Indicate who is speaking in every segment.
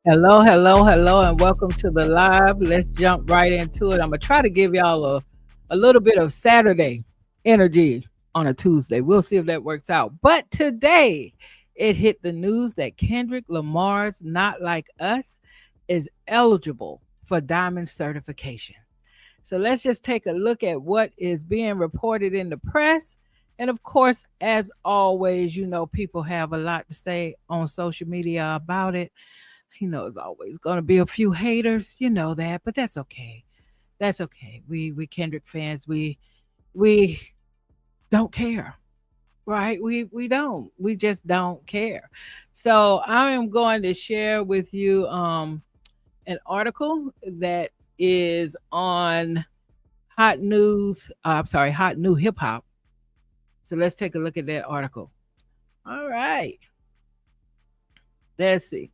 Speaker 1: Hello, hello, hello, and welcome to the live. Let's jump right into it. I'm gonna try to give y'all a little bit of Saturday energy on a Tuesday. We'll see if that works out. But today it hit the news that Kendrick Lamar's Not Like Us is eligible for diamond certification. So let's just take a look at what is being reported in the press. And of course, as always, people have a lot to say on social media about it. There's always going to be a few haters, that, but that's okay. That's okay. We Kendrick fans, we don't care, right? We don't. We just don't care. So I am going to share with you an article that is on Hot News. I'm sorry, Hot New Hip Hop. So let's take a look at that article. All right. Let's see.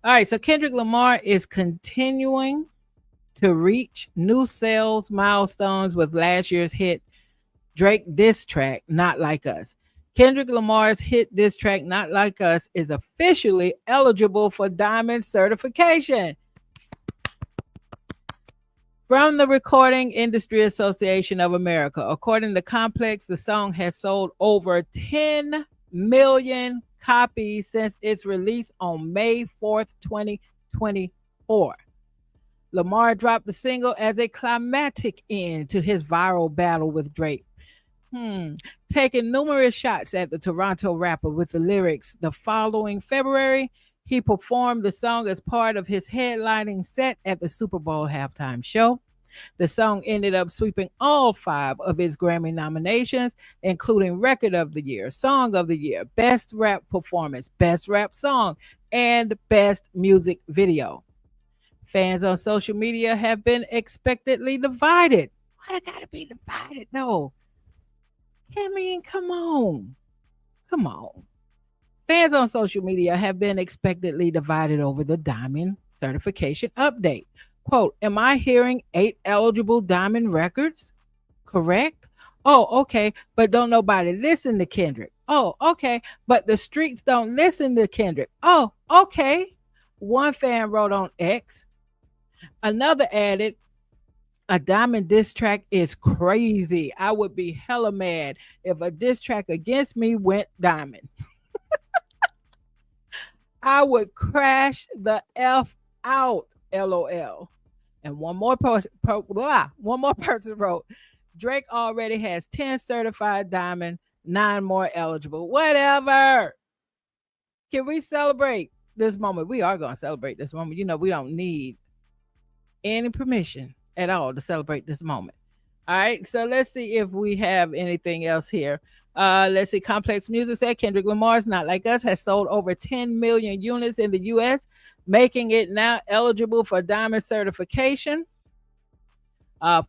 Speaker 1: All right. So Kendrick Lamar is continuing to reach new sales milestones with last year's hit Drake diss track, Not Like Us. Kendrick Lamar's hit diss track, Not Like Us, is officially eligible for diamond certification. From the Recording Industry Association of America, according to Complex, the song has sold over 10 million copies since its release on May 4th, 2024. Lamar dropped the single as a climactic end to his viral battle with Drake. Taking numerous shots at the Toronto rapper with the lyrics, the following February, he performed the song as part of his headlining set at the Super Bowl halftime show. The song ended up sweeping all 5 of his Grammy nominations, including Record of the Year, Song of the Year, Best Rap Performance, Best Rap Song, and Best Music Video. Fans on social media have been expectantly divided. Why they gotta be divided? No. I mean, come on. Come on. Fans on social media have been expectantly divided over the diamond certification update. Quote, am I hearing 8 eligible diamond records? Correct? Oh, okay. But don't nobody listen to Kendrick. Oh, okay. But the streets don't listen to Kendrick. Oh, okay. One fan wrote on X. Another added, a diamond diss track is crazy. I would be hella mad if a diss track against me went diamond. I would crash the F out, LOL. And one more person wrote, Drake already has 10 certified diamond, 9 more eligible. Whatever. Can we celebrate this moment? We are going to celebrate this moment. We don't need any permission at all to celebrate this moment. All right, so let's see if we have anything else here. Let's see. Complex Music said Kendrick Lamar's Not Like Us has sold over 10 million units in the U.S., making it now eligible for diamond certification.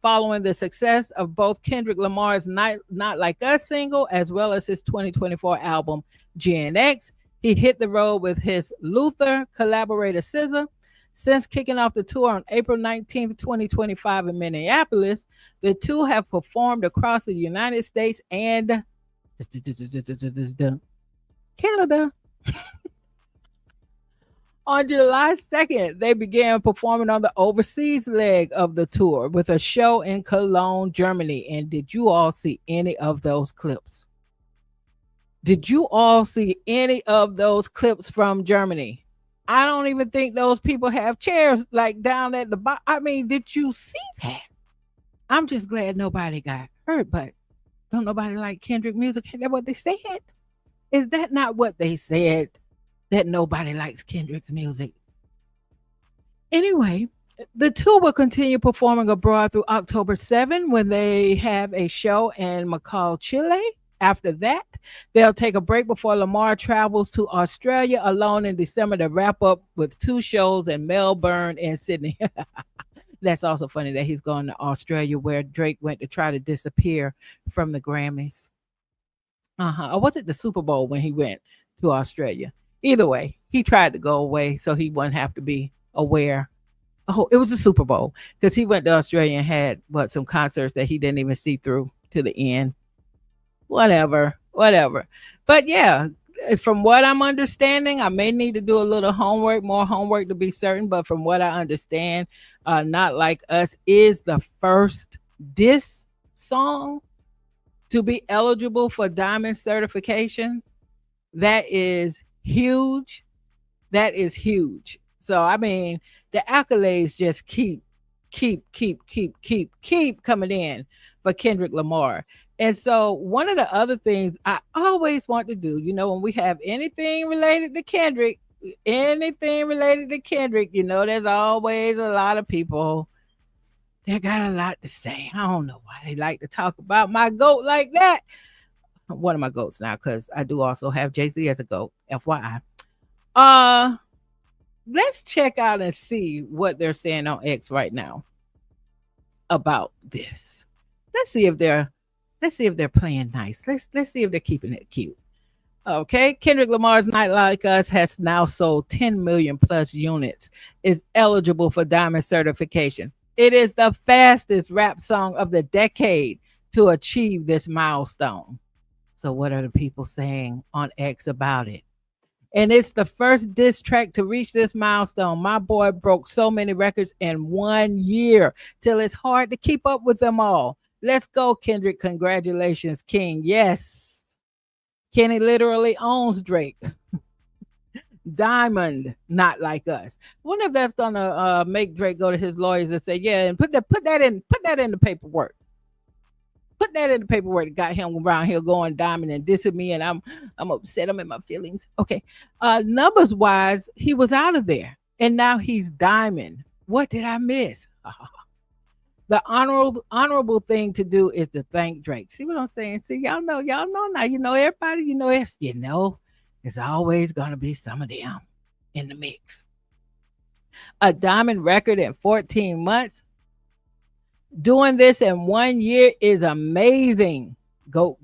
Speaker 1: Following the success of both Kendrick Lamar's Not Like Us single as well as his 2024 album GNX, he hit the road with his Luther collaborator SZA. Since kicking off the tour on April 19th, 2025 in Minneapolis, the two have performed across the United States and Canada. On July 2nd, they began performing on the overseas leg of the tour with a show in Cologne, Germany. And did you all see any of those clips? Did you all see any of those clips from Germany? I don't even think those people have chairs like down at the bottom. I mean, did you see that? I'm just glad nobody got hurt, but don't nobody like Kendrick music? Is that what they said? Is that not what they said? That nobody likes Kendrick's music? Anyway, the tour will continue performing abroad through October 7 when they have a show in Macau, Chile. After that, they'll take a break before Lamar travels to Australia alone in December to wrap up with 2 shows in Melbourne and Sydney. That's also funny that he's going to Australia where Drake went to try to disappear from the Grammys. Or was it the Super Bowl when he went to Australia? Either way, he tried to go away so he wouldn't have to be aware. Oh, it was the Super Bowl because he went to Australia and had some concerts that he didn't even see through to the end. Whatever. But yeah, from what I'm understanding, I may need to do a little homework, more homework to be certain, but from what I understand, Not Like Us is the first diss song to be eligible for diamond certification. That is huge. That is huge. So I mean, the accolades just keep coming in for Kendrick Lamar. And so one of the other things I always want to do, when we have anything related to Kendrick, there's always a lot of people that got a lot to say. I don't know why they like to talk about my goat like that. One of my goats now, because I do also have Jay-Z as a goat, FYI. Let's check out and see what they're saying on X right now about this. Let's see if they're playing nice. Let's see if they're keeping it cute. Okay, Kendrick Lamar's Not Like Us has now sold 10 million plus units, is eligible for diamond certification. It is the fastest rap song of the decade to achieve this milestone. So what are the people saying on X about it? And it's the first diss track to reach this milestone. My boy broke so many records in 1 year till it's hard to keep up with them all. Let's go, Kendrick. Congratulations, King. Yes. Kenny literally owns Drake. Diamond, Not Like Us. Wonder if that's gonna make Drake go to his lawyers and say, yeah, and put that in the paperwork. Put that in the paperwork that got him around here going diamond and dissing me, and I'm upset. I'm in my feelings. Okay. Numbers wise, he was out of there. And now he's diamond. What did I miss? The honorable thing to do is to thank Drake. See what I'm saying? See, y'all know now. Everybody, it's always gonna be some of them in the mix. A diamond record in 14 months. Doing this in 1 year is amazing. Goat.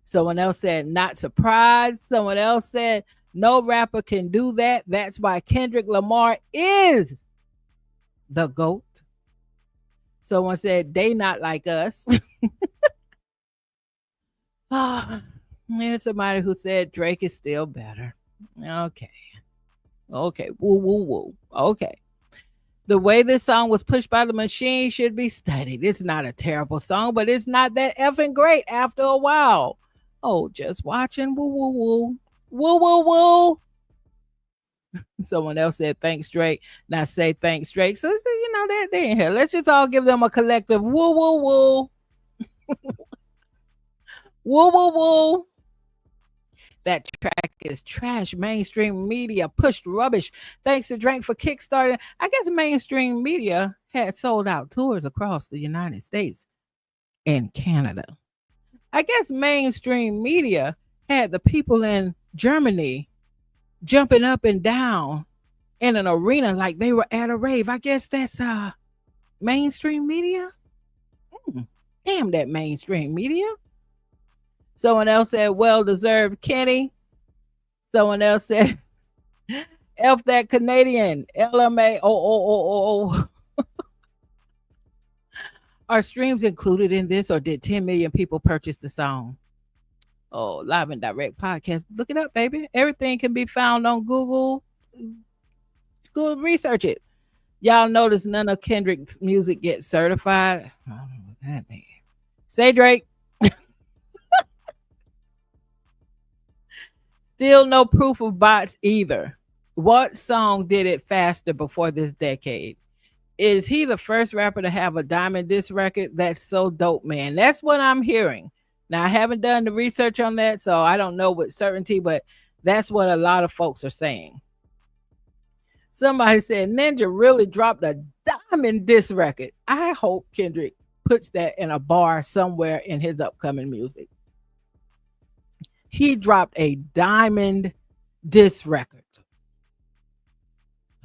Speaker 1: Someone else said, not surprised. Someone else said, no rapper can do that. That's why Kendrick Lamar is the GOAT. Someone said, they not like us. There's somebody who said Drake is still better. Okay. Woo. Okay. The way this song was pushed by the machine should be studied. It's not a terrible song, but it's not that effing great after a while. Oh, just watching. Woo. Someone else said, thanks, Drake. Now say thanks, Drake. So, they're in here. Let's just all give them a collective woo. Woo. That track is trash. Mainstream media pushed rubbish. Thanks to Drake for kickstarting. I guess mainstream media had sold out tours across the United States and Canada. I guess mainstream media had the people in Germany jumping up and down in an arena like they were at a rave. I guess that's mainstream media. Damn that mainstream media. Someone else said, well deserved, Kenny. Someone else said, F that Canadian. LMA. Oh. Are streams included in this, or did 10 million people purchase the song? Oh, live and direct podcast. Look it up, baby. Everything can be found on Google. Google, research it. Y'all notice none of Kendrick's music gets certified. I don't know what that means. Say Drake. Still no proof of bots either. What song did it faster before this decade? Is he the first rapper to have a diamond disc record? That's so dope, man. That's what I'm hearing. Now, I haven't done the research on that, so I don't know with certainty, but that's what a lot of folks are saying. Somebody said Ninja really dropped a diamond disc record. I hope Kendrick puts that in a bar somewhere in his upcoming music. He dropped a diamond disc record.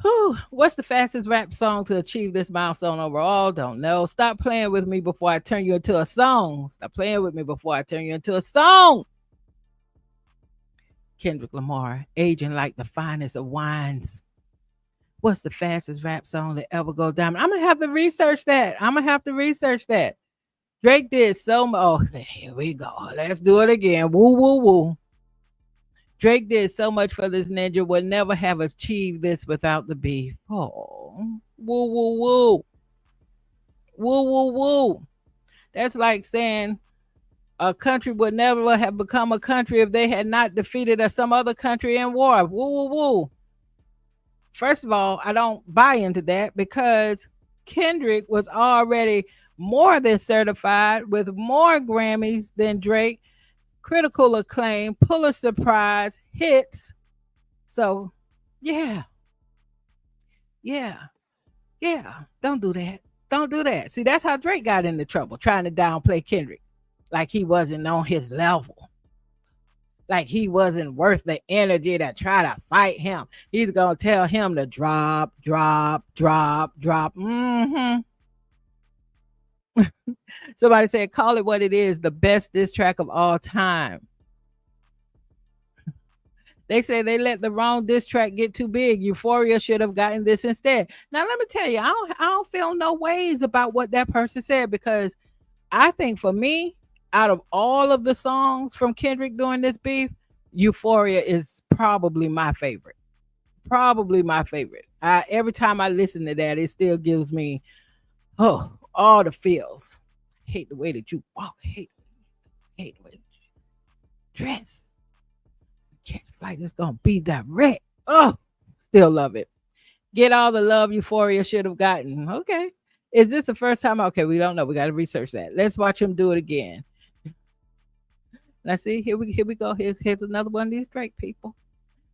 Speaker 1: Whew, what's the fastest rap song to achieve this milestone overall? Don't know. Stop playing with me before I turn you into a song. Stop playing with me before I turn you into a song. Kendrick Lamar, aging like the finest of wines. What's the fastest rap song to ever go diamond? I'm going to have to research that. Drake did so much. Oh, here we go. Let's do it again. Woo, woo, woo. Drake did so much for this ninja, would never have achieved this without the beef. Oh, woo, woo, woo. Woo, woo, woo. That's like saying a country would never have become a country if they had not defeated some other country in war. Woo, woo, woo. First of all, I don't buy into that because Kendrick was already more than certified with more Grammys than Drake, critical acclaim, Pulitzer Prize, hits. So, yeah, yeah, yeah. Don't do that. Don't do that. See, that's how Drake got into trouble, trying to downplay Kendrick like he wasn't on his level. Like he wasn't worth the energy to try to fight him. He's gonna tell him to drop, drop, drop, drop. Somebody said, call it what it is, the best diss track of all time. They say they let the wrong diss track get too big. Euphoria should have gotten this instead. Now let me tell you, I don't feel no ways about what that person said because I think for me, out of all of the songs from Kendrick during this beef, Euphoria is probably my favorite. Probably my favorite. Every time I listen to that, it still gives me all the feels. Hate the way that you walk. Hate the way that you dress. Catch flight is gonna be direct. Oh, still love it. Get all the love Euphoria should have gotten. Okay. Is this the first time? Okay, we don't know. We got to research that. Let's watch him do it again. Let's see. Here we go. Here's another one of these Drake people.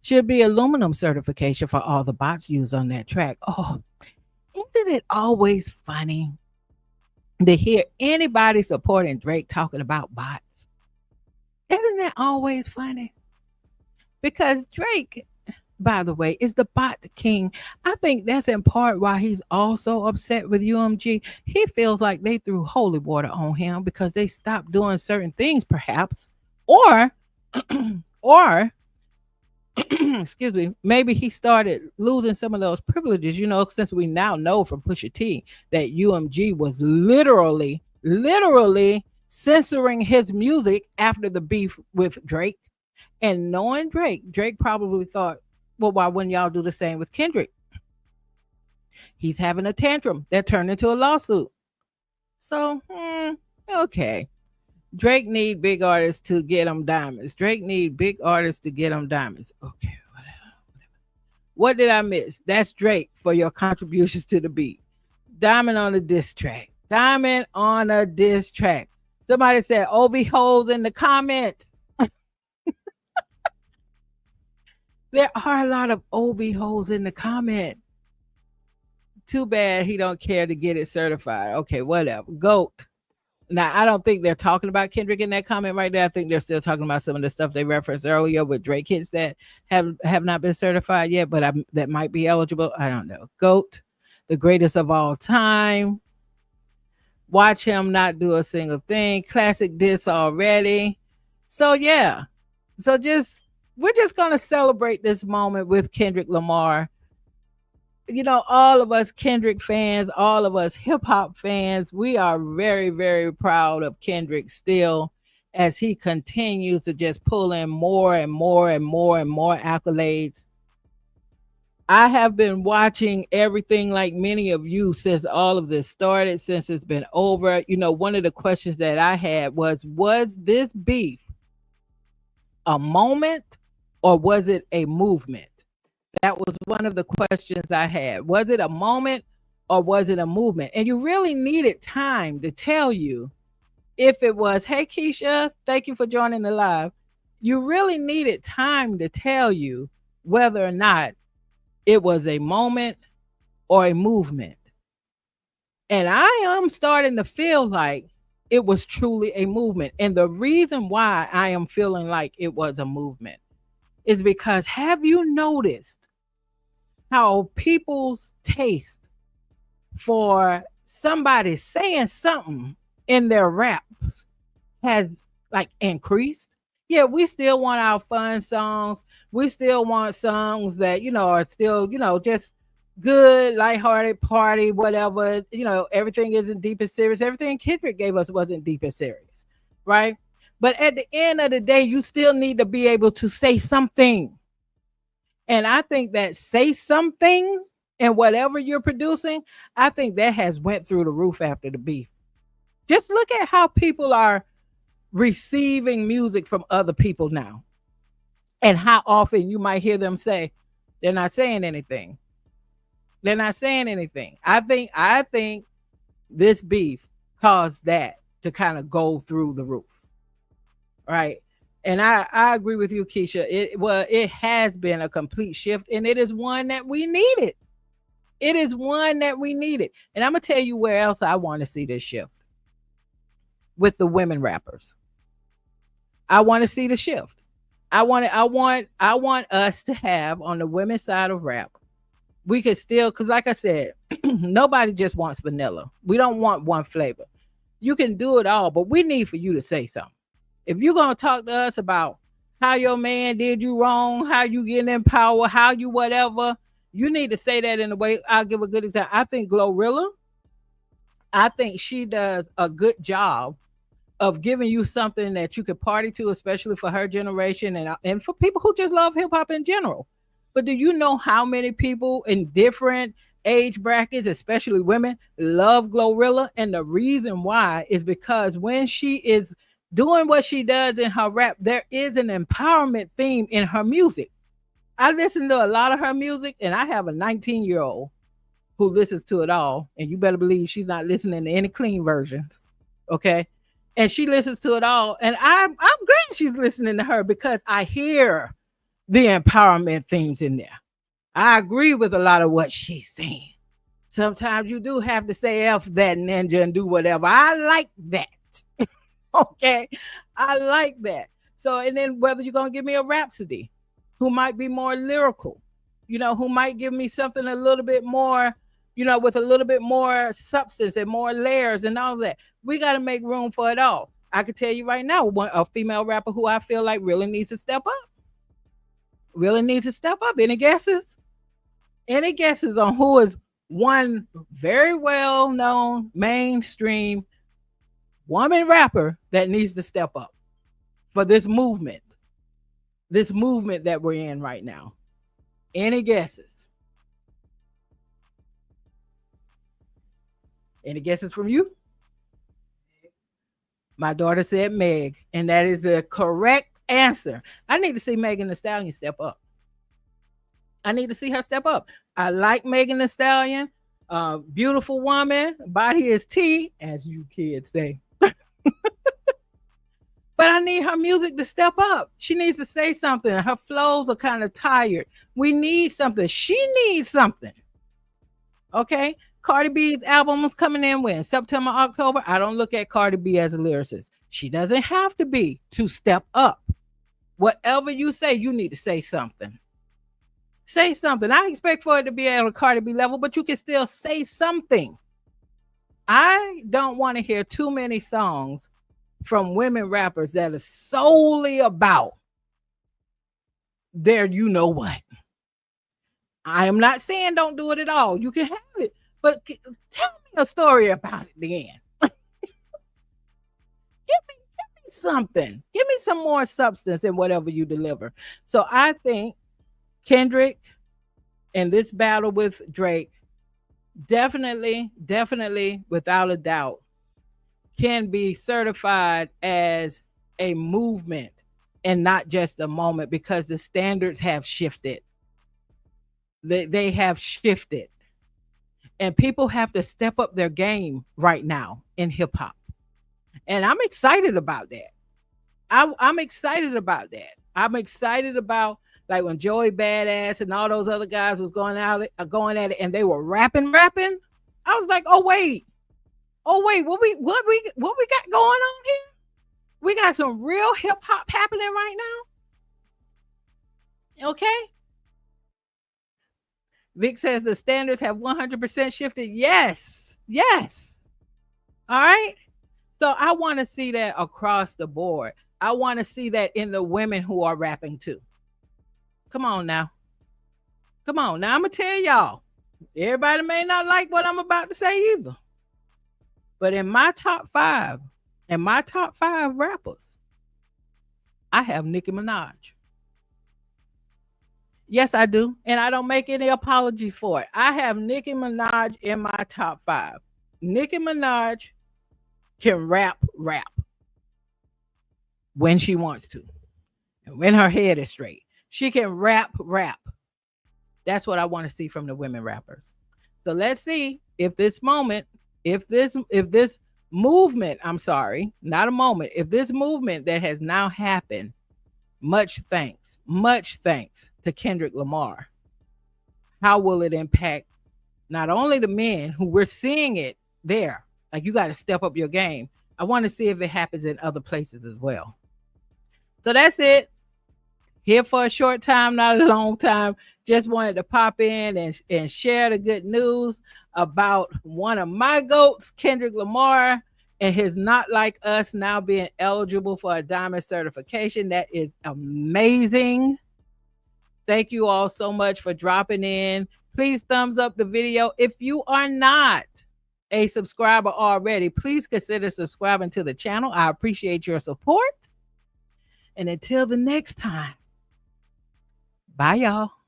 Speaker 1: Should be aluminum certification for all the bots used on that track. Oh, isn't it always funny to hear anybody supporting Drake talking about bots? Isn't that always funny? Because Drake, by the way, is the bot king. I think that's in part why he's also upset with UMG. He feels like they threw holy water on him because they stopped doing certain things, perhaps, or, or, excuse me, maybe he started losing some of those privileges. Since we now know from Pusha T that UMG was literally censoring his music after the beef with Drake. And knowing Drake probably thought, well, why wouldn't y'all do the same with Kendrick? He's having a tantrum that turned into a lawsuit. So, okay. Drake need big artists to get him diamonds. Drake need big artists to get him diamonds. Okay, whatever. What did I miss? That's Drake for your contributions to the beat. Diamond on a diss track. Diamond on a diss track. Somebody said OB holes in the comments. There are a lot of OB holes in the comment. Too bad he don't care to get it certified. Okay, whatever. GOAT. Now, I don't think they're talking about Kendrick in that comment right there. I think they're still talking about some of the stuff they referenced earlier with Drake hits that have not been certified yet, but that might be eligible. I don't know. GOAT, the greatest of all time. Watch him not do a single thing. Classic diss already. So, yeah. So, we're just going to celebrate this moment with Kendrick Lamar. All of us Kendrick fans, all of us hip hop fans, we are very, very proud of Kendrick still as he continues to just pull in more and more and more and more accolades. I have been watching everything like many of you since all of this started, since it's been over. One of the questions that I had was this beef a moment or was it a movement? That was one of the questions I had. Was it a moment or was it a movement? And you really needed time to tell you if it was. Hey, Keisha, thank you for joining the live. You really needed time to tell you whether or not it was a moment or a movement. And I am starting to feel like it was truly a movement. And the reason why I am feeling like it was a movement is because have you noticed how people's taste for somebody saying something in their raps has like increased? Yeah, we still want our fun songs. We still want songs that, are still, just good, lighthearted party, whatever. Everything isn't deep and serious. Everything Kendrick gave us wasn't deep and serious, right? But at the end of the day, you still need to be able to say something. And I think that say something and whatever you're producing, I think that has went through the roof after the beef. Just look at how people are receiving music from other people now, and how often you might hear them say they're not saying anything. They're not saying anything. I think this beef caused that to kind of go through the roof, right? And I agree with you, Keisha. It has been a complete shift, and it is one that we needed. It is one that we needed. And I'm gonna tell you where else I want to see this shift, with the women rappers. I want to see the shift. I want us to have on the women's side of rap. We could still, because like I said, nobody just wants vanilla. We don't want one flavor. You can do it all, but we need for you to say something. If you're gonna talk to us about how your man did you wrong, how you getting in power, how you whatever, you need to say that in a way. I'll give a good example. I think Glorilla, I think she does a good job of giving you something that you could party to, especially for her generation and for people who just love hip hop in general. But do you know how many people in different age brackets, especially women, love Glorilla? And the reason why is because when she is doing what she does in her rap, there is an empowerment theme in her music. I listen to a lot of her music, and I have a 19-year-old who listens to it all, and you better believe she's not listening to any clean versions. Okay. And she listens to it all. And I'm glad she's listening to her, because I hear the empowerment themes in there. I agree with a lot of what she's saying. Sometimes you do have to say F that ninja and do whatever. I like that. Okay. I like that. So, and then whether you're going to give me a Rhapsody who might be more lyrical, who might give me something a little bit more, with a little bit more substance and more layers and all of that. We got to make room for it all. I could tell you right now, a female rapper who I feel like really needs to step up. Really needs to step up. Any guesses? Any guesses on who is one very well known mainstream woman rapper that needs to step up for this movement? This movement that we're in right now. Any guesses? Any guesses from you? My daughter said Meg, and that is the correct answer. I need to see Megan Thee Stallion step up. I need to see her step up. I like Megan Thee Stallion. Beautiful woman. Body is tea, as you kids say. But I need her music to step up. She needs to say something. Her flows are kind of tired. We need something. She needs something. Okay? Cardi B's album is coming in when? September, October. I don't look at Cardi B as a lyricist. She doesn't have to be to step up. Whatever you say, you need to say something. Say something. I expect for it to be at a Cardi B level, but you can still say something. I don't want to hear too many songs from women rappers that are solely about their what. I am not saying don't do it at all. You can have it, but tell me a story about it then. give me something. Give me some more substance in whatever you deliver. So I think Kendrick and this battle with Drake definitely, without a doubt, can be certified as a movement and not just a moment, because the standards have shifted. They have shifted. And people have to step up their game right now in hip hop. And I'm excited about that. I'm excited about that. I'm excited about, like, when Joey Badass and all those other guys was going at it, and they were rapping. I was like, oh wait, what we got going on here? We got some real hip hop happening right now. Okay. Vic says the standards have 100% shifted. Yes. All right. So I want to see that across the board. I want to see that in the women who are rapping too. Come on now. I'm going to tell y'all. Everybody may not like what I'm about to say either. But in my top five rappers, I have Nicki Minaj. Yes, I do. And I don't make any apologies for it. I have Nicki Minaj in my top five. Nicki Minaj can rap when she wants to, and when her head is straight. She can rap. That's what I want to see from the women rappers. So let's see if this moment, if this movement, I'm sorry, not a moment, if this movement that has now happened, much thanks to Kendrick Lamar, how will it impact not only the men who we're seeing it there, like you got to step up your game. I want to see if it happens in other places as well. So that's it. Here for a short time, not a long time. Just wanted to pop in and share the good news about one of my goats, Kendrick Lamar, and his Not Like Us now being eligible for a diamond certification. That is amazing. Thank you all so much for dropping in. Please thumbs up the video. If you are not a subscriber already, please consider subscribing to the channel. I appreciate your support. And until the next time, bye, y'all.